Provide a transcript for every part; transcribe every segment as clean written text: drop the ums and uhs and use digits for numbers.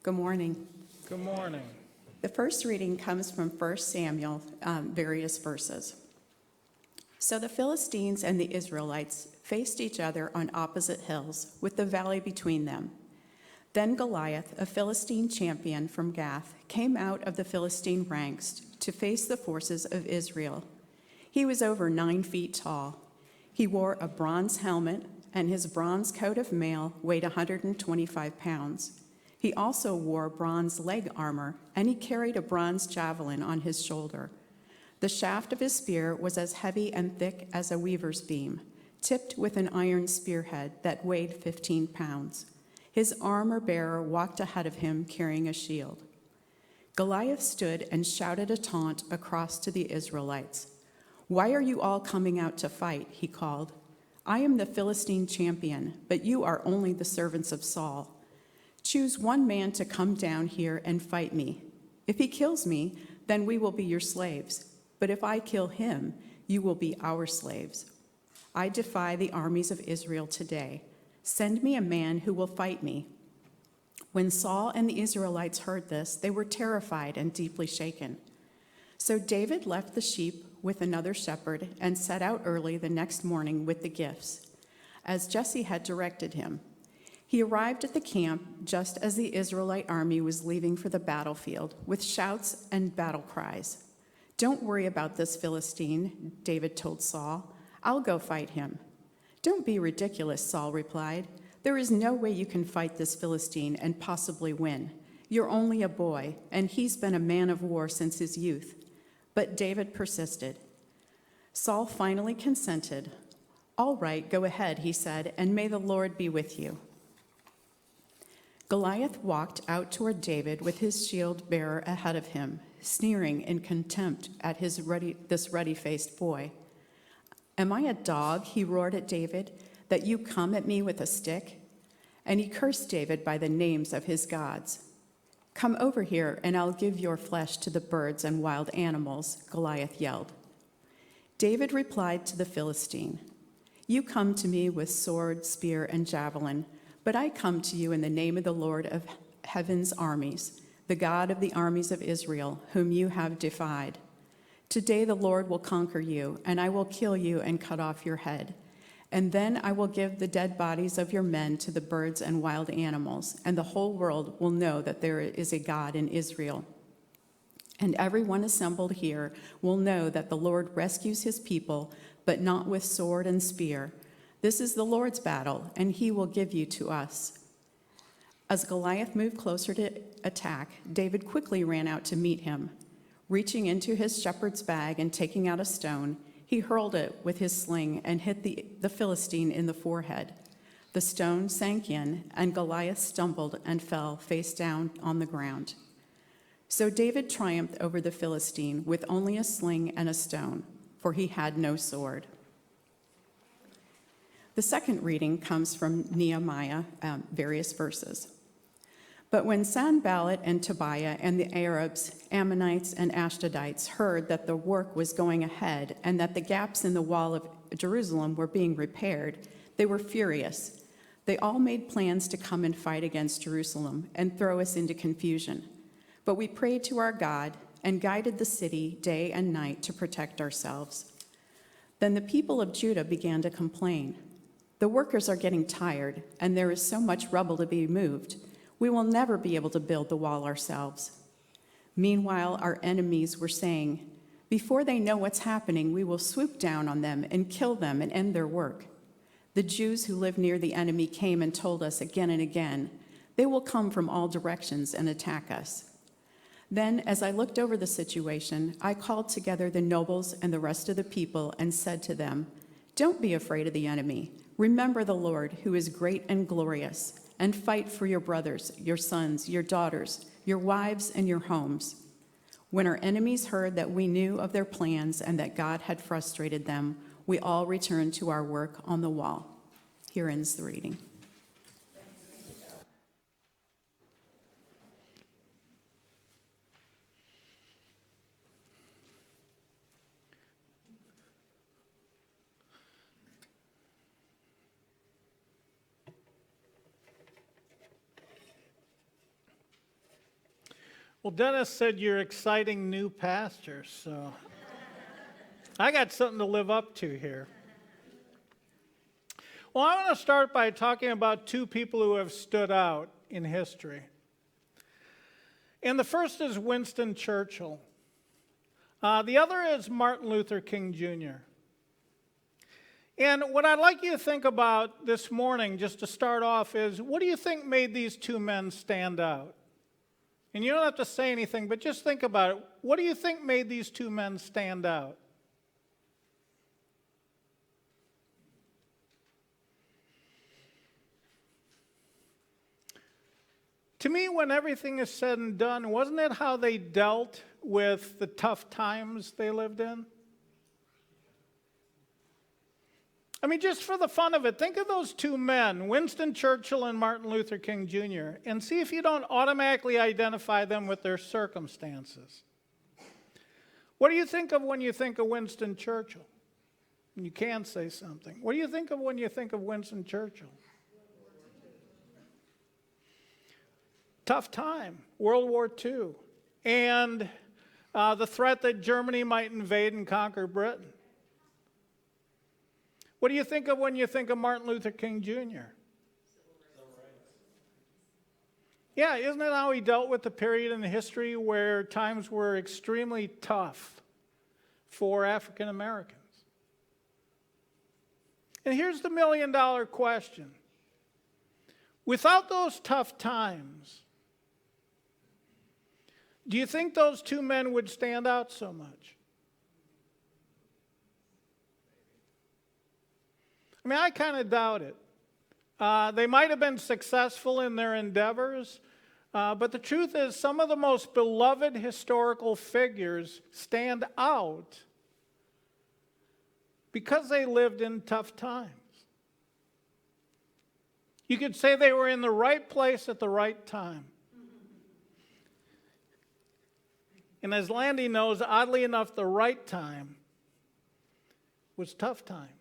Good morning. Good morning. The first reading comes from 1 Samuel, various verses. So the Philistines and the Israelites faced each other on opposite hills, with the valley between them. Then Goliath, a Philistine champion from Gath, came out of the Philistine ranks to face the forces of Israel. He was over 9 feet tall. He wore a bronze helmet, and his bronze coat of mail weighed 125 pounds. He also wore bronze leg armor, and he carried a bronze javelin on his shoulder. The shaft of his spear was as heavy and thick as a weaver's beam, tipped with an iron spearhead that weighed 15 pounds. His armor-bearer walked ahead of him carrying a shield. Goliath stood and shouted a taunt across to the Israelites. "Why are you all coming out to fight?" he called. "I am the Philistine champion, but you are only the servants of Saul. Choose one man to come down here and fight me. If he kills me, then we will be your slaves. But if I kill him, you will be our slaves. I defy the armies of Israel today. Send me a man who will fight me." When Saul and the Israelites heard this, they were terrified and deeply shaken. So David left the sheep with another shepherd and set out early the next morning with the gifts, as Jesse had directed him. He arrived at the camp just as the Israelite army was leaving for the battlefield, with shouts and battle cries. "Don't worry about this Philistine," David told Saul. "I'll go fight him." "Don't be ridiculous," Saul replied. "There is no way you can fight this Philistine and possibly win. You're only a boy, and he's been a man of war since his youth." But David persisted. Saul finally consented. "All right, go ahead," he said, "and may the Lord be with you." Goliath walked out toward David with his shield bearer ahead of him, sneering in contempt at this ruddy-faced boy. "Am I a dog," he roared at David, "that you come at me with a stick?" And he cursed David by the names of his gods. "Come over here, and I'll give your flesh to the birds and wild animals," Goliath yelled. David replied to the Philistine, "You come to me with sword, spear, and javelin, but I come to you in the name of the Lord of heaven's armies, the God of the armies of Israel, whom you have defied. Today the Lord will conquer you, and I will kill you and cut off your head. And then I will give the dead bodies of your men to the birds and wild animals, and the whole world will know that there is a God in Israel. And everyone assembled here will know that the Lord rescues his people, but not with sword and spear. This is the Lord's battle, and he will give you to us." As Goliath moved closer to attack, David quickly ran out to meet him. Reaching into his shepherd's bag and taking out a stone, he hurled it with his sling and hit the Philistine in the forehead. The stone sank in, and Goliath stumbled and fell face down on the ground. So David triumphed over the Philistine with only a sling and a stone, for he had no sword. The second reading comes from Nehemiah, various verses. But when Sanballat and Tobiah and the Arabs, Ammonites, and Ashdodites heard that the work was going ahead and that the gaps in the wall of Jerusalem were being repaired, they were furious. They all made plans to come and fight against Jerusalem and throw us into confusion. But we prayed to our God and guided the city day and night to protect ourselves. Then the people of Judah began to complain. "The workers are getting tired, and there is so much rubble to be moved. We will never be able to build the wall ourselves." Meanwhile, our enemies were saying, "Before they know what's happening, we will swoop down on them and kill them and end their work." The Jews who lived near the enemy came and told us again and again, "They will come from all directions and attack us." Then, as I looked over the situation, I called together the nobles and the rest of the people and said to them, "Don't be afraid of the enemy. Remember the Lord, who is great and glorious, and fight for your brothers, your sons, your daughters, your wives, and your homes." When our enemies heard that we knew of their plans and that God had frustrated them, we all returned to our work on the wall. Here ends the reading. Well, Dennis said you're exciting new pastors, so I got something to live up to here. Well, I want to start by talking about two people who have stood out in history. And the first is Winston Churchill. The other is Martin Luther King Jr. And what I'd like you to think about this morning, just to start off, is what do you think made these two men stand out? And you don't have to say anything, but just think about it. What do you think made these two men stand out? To me, when everything is said and done, wasn't it how they dealt with the tough times they lived in? I mean, just for the fun of it, think of those two men, Winston Churchill and Martin Luther King Jr., and see if you don't automatically identify them with their circumstances. What do you think of when you think of Winston Churchill? You can say something. What do you think of when you think of Winston Churchill? Tough time, World War II, and the threat that Germany might invade and conquer Britain. What do you think of when you think of Martin Luther King Jr.? Yeah, isn't it how he dealt with the period in history where times were extremely tough for African Americans? And here's the million-dollar question. Without those tough times, do you think those two men would stand out so much? I mean, I kind of doubt it. They might have been successful in their endeavors, but the truth is some of the most beloved historical figures stand out because they lived in tough times. You could say they were in the right place at the right time. And as Landy knows, oddly enough, the right time was tough times.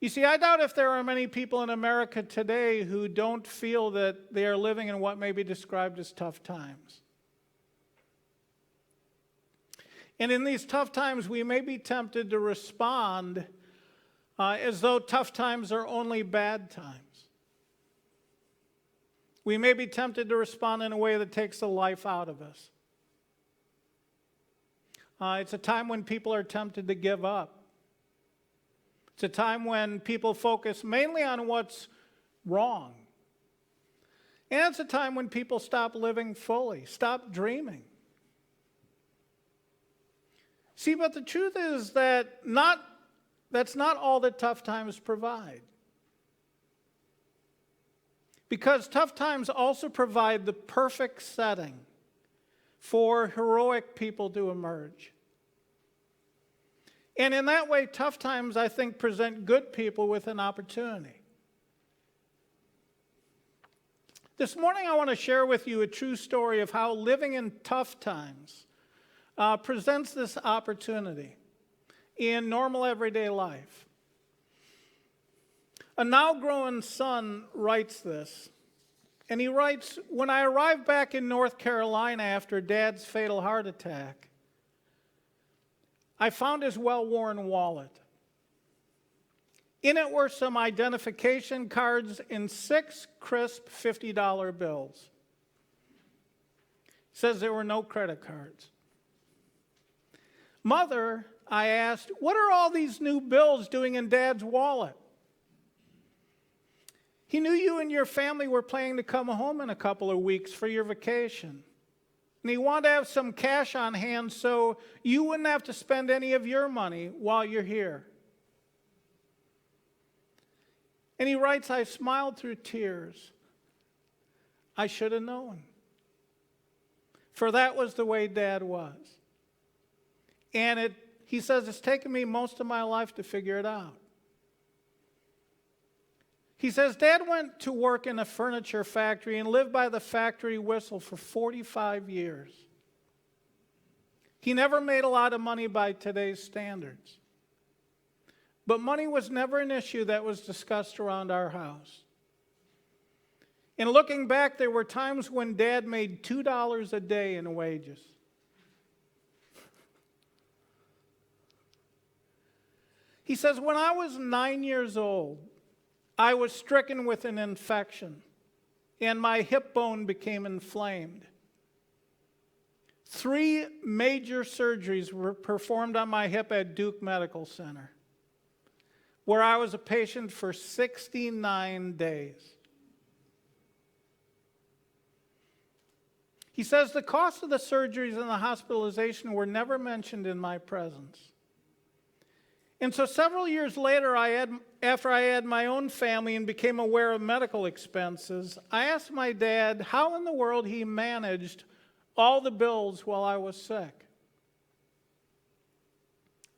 You see, I doubt if there are many people in America today who don't feel that they are living in what may be described as tough times. And in these tough times, we may be tempted to respond as though tough times are only bad times. We may be tempted to respond in a way that takes the life out of us. It's a time when people are tempted to give up. It's a time when people focus mainly on what's wrong. And it's a time when people stop living fully, stop dreaming. See, but the truth is that that's not all that tough times provide. Because tough times also provide the perfect setting for heroic people to emerge. And in that way, tough times, I think, present good people with an opportunity. This morning, I want to share with you a true story of how living in tough times presents this opportunity in normal everyday life. A now-grown son writes this, and he writes, "When I arrived back in North Carolina after Dad's fatal heart attack, I found his well-worn wallet. In it were some identification cards and 6 crisp $50 bills. It says there were no credit cards. Mother, I asked, what are all these new bills doing in Dad's wallet? He knew you and your family were planning to come home in a couple of weeks for your vacation. And he wanted to have some cash on hand so you wouldn't have to spend any of your money while you're here." And he writes, "I smiled through tears. I should have known. For that was the way Dad was. And he says, it's taken me most of my life to figure it out. He says, Dad went to work in a furniture factory and lived by the factory whistle for 45 years. He never made a lot of money by today's standards. But money was never an issue that was discussed around our house. And looking back, there were times when Dad made $2 a day in wages. He says, when I was 9 years old, I was stricken with an infection, and my hip bone became inflamed. 3 major surgeries were performed on my hip at Duke Medical Center, where I was a patient for 69 days. He says the cost of the surgeries and the hospitalization were never mentioned in my presence. And so several years later, after I had my own family and became aware of medical expenses, I asked my dad how in the world he managed all the bills while I was sick.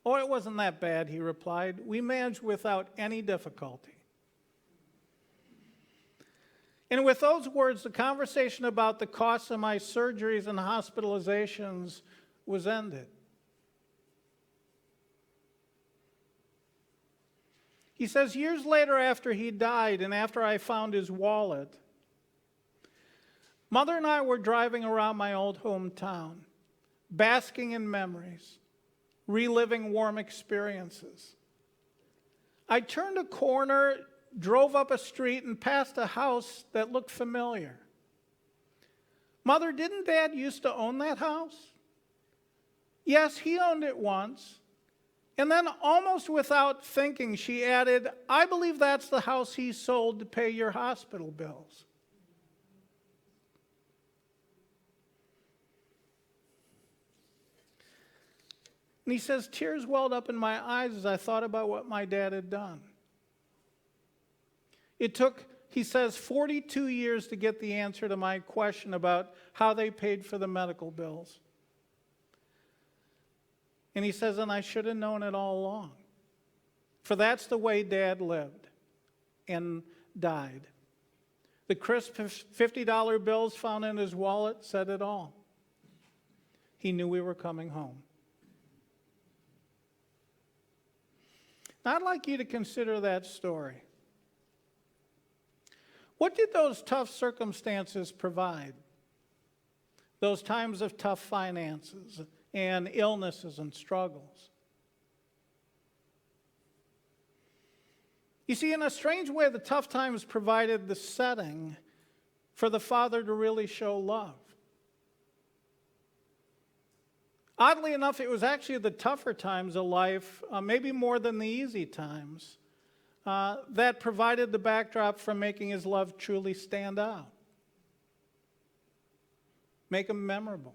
"Oh, it wasn't that bad," he replied. "We managed without any difficulty." And with those words, the conversation about the costs of my surgeries and hospitalizations was ended. He says, years later after he died and after I found his wallet, Mother and I were driving around my old hometown, basking in memories, reliving warm experiences. I turned a corner, drove up a street, and passed a house that looked familiar. "Mother, didn't Dad used to own that house?" "Yes, he owned it once." And then, almost without thinking, she added, "I believe that's the house he sold to pay your hospital bills." And he says, tears welled up in my eyes as I thought about what my dad had done. It took, he says, 42 years to get the answer to my question about how they paid for the medical bills. And he says, and I should have known it all along. For that's the way Dad lived and died. The crisp $50 bills found in his wallet said it all. He knew we were coming home. Now, I'd like you to consider that story. What did those tough circumstances provide? Those times of tough finances and illnesses and struggles. You see, in a strange way, the tough times provided the setting for the Father to really show love. Oddly enough, it was actually the tougher times of life, maybe more than the easy times, that provided the backdrop for making his love truly stand out. Make him memorable.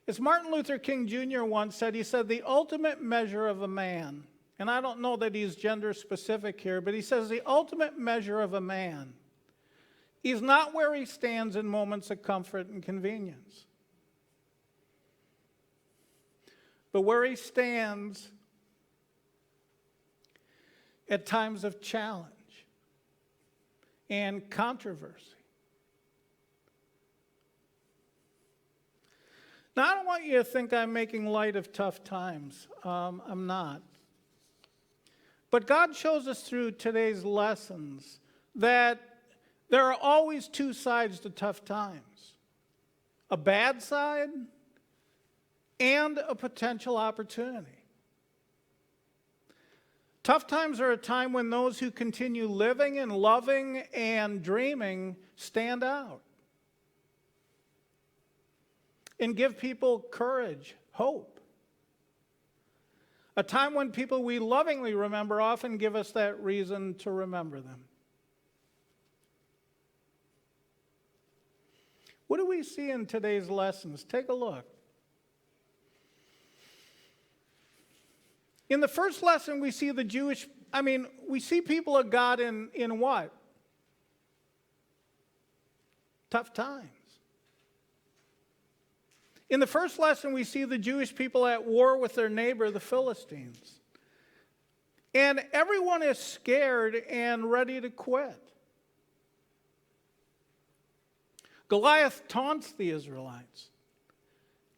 As Martin Luther King Jr. once said, he said, the ultimate measure of a man, and I don't know that he's gender specific here, but he says the ultimate measure of a man is not where he stands in moments of comfort and convenience, but where he stands at times of challenge and controversy. Now, I don't want you to think I'm making light of tough times. I'm not. But God shows us through today's lessons that there are always two sides to tough times. A bad side and a potential opportunity. Tough times are a time when those who continue living and loving and dreaming stand out and give people courage, hope. A time when people we lovingly remember often give us that reason to remember them. What do we see in today's lessons? Take a look. In the first lesson, we see we see people of God in what? Tough times. In the first lesson, we see the Jewish people at war with their neighbor, the Philistines. And everyone is scared and ready to quit. Goliath taunts the Israelites,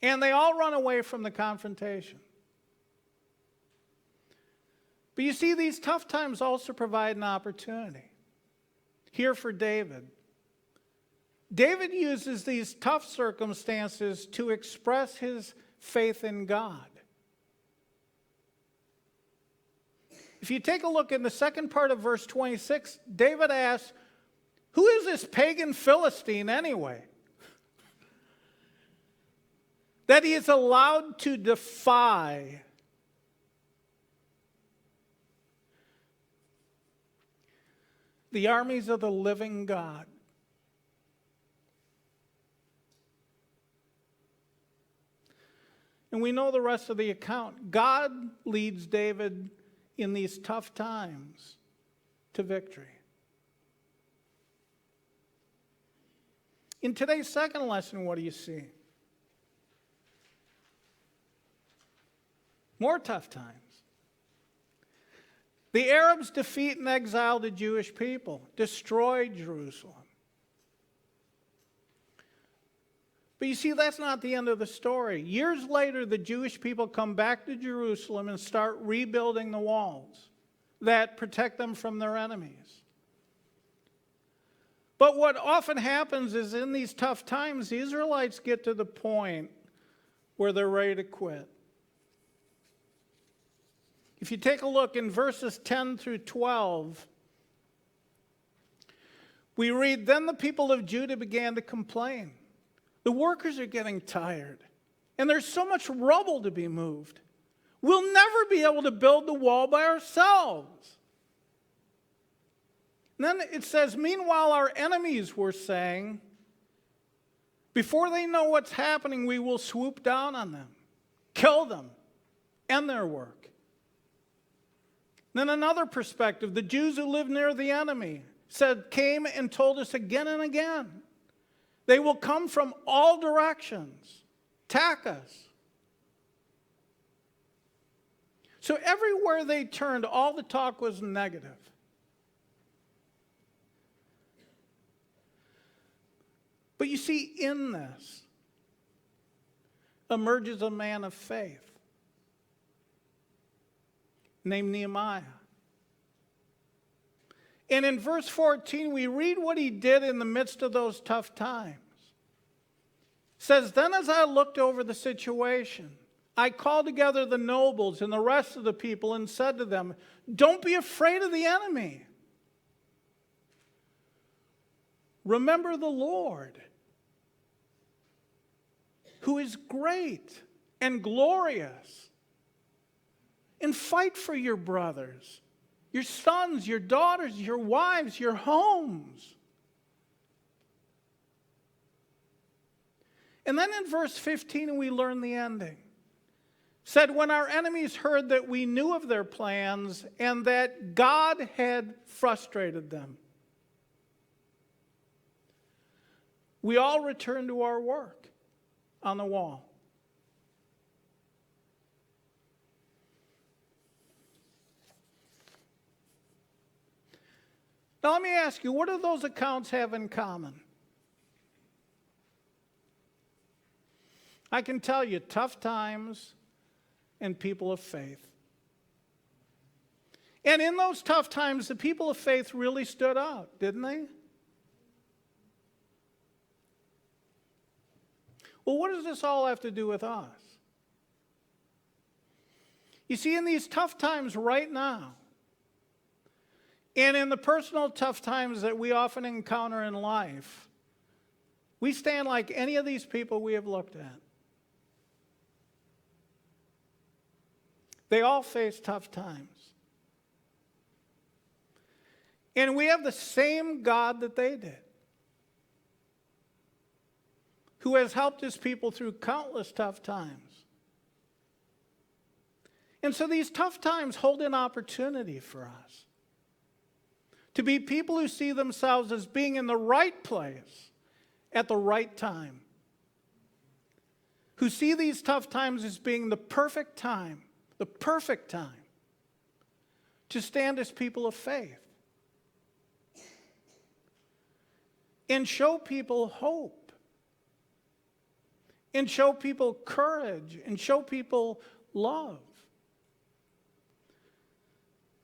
and they all run away from the confrontation. But you see, these tough times also provide an opportunity. here for David. David uses these tough circumstances to express his faith in God. If you take a look in the second part of verse 26, David asks, who is this pagan Philistine anyway, that he is allowed to defy the armies of the living God? And we know the rest of the account. God leads David in these tough times to victory. In today's second lesson, what do you see? More tough times. The Arabs defeat and exile the Jewish people, destroy Jerusalem. But you see, that's not the end of the story. Years later, the Jewish people come back to Jerusalem and start rebuilding the walls that protect them from their enemies. But what often happens is in these tough times, the Israelites get to the point where they're ready to quit. If you take a look in verses 10 through 12, we read, then the people of Judah began to complain. The workers are getting tired, and there's so much rubble to be moved. We'll never be able to build the wall by ourselves. And then it says, meanwhile, our enemies were saying, before they know what's happening, we will swoop down on them, kill them, end their work. Then another perspective, the Jews who lived near the enemy came and told us again and again, they will come from all directions, attack us. So everywhere they turned, all the talk was negative. But you see, in this emerges a man of faith named Nehemiah. And in verse 14, we read what he did in the midst of those tough times. It says, then as I looked over the situation, I called together the nobles and the rest of the people and said to them, don't be afraid of the enemy. Remember the Lord, who is great and glorious, and fight for your brothers, your sons, your daughters, your wives, your homes. And then in verse 15, we learn the ending. Said, when our enemies heard that we knew of their plans and that God had frustrated them, we all returned to our work on the wall. Now let me ask you, what do those accounts have in common? I can tell you, tough times and people of faith. And in those tough times, the people of faith really stood out, didn't they? Well, what does this all have to do with us? You see, in these tough times right now, and in the personal tough times that we often encounter in life, we stand like any of these people we have looked at. They all face tough times. And we have the same God that they did, who has helped his people through countless tough times. And so these tough times hold an opportunity for us to be people who see themselves as being in the right place at the right time, who see these tough times as being the perfect time to stand as people of faith and show people hope and show people courage and show people love.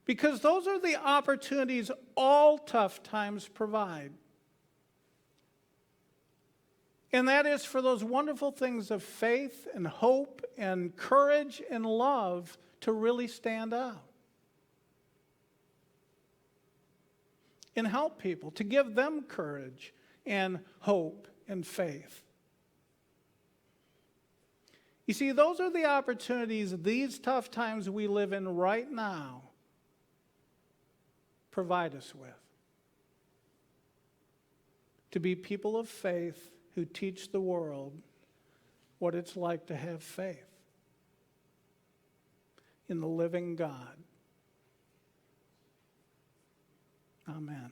Because those are the opportunities all tough times provide. And that is for those wonderful things of faith and hope and courage and love to really stand out. And help people, to give them courage and hope and faith. You see, those are the opportunities these tough times we live in right now provide us with. To be people of faith who teach the world what it's like to have faith in the living God. Amen.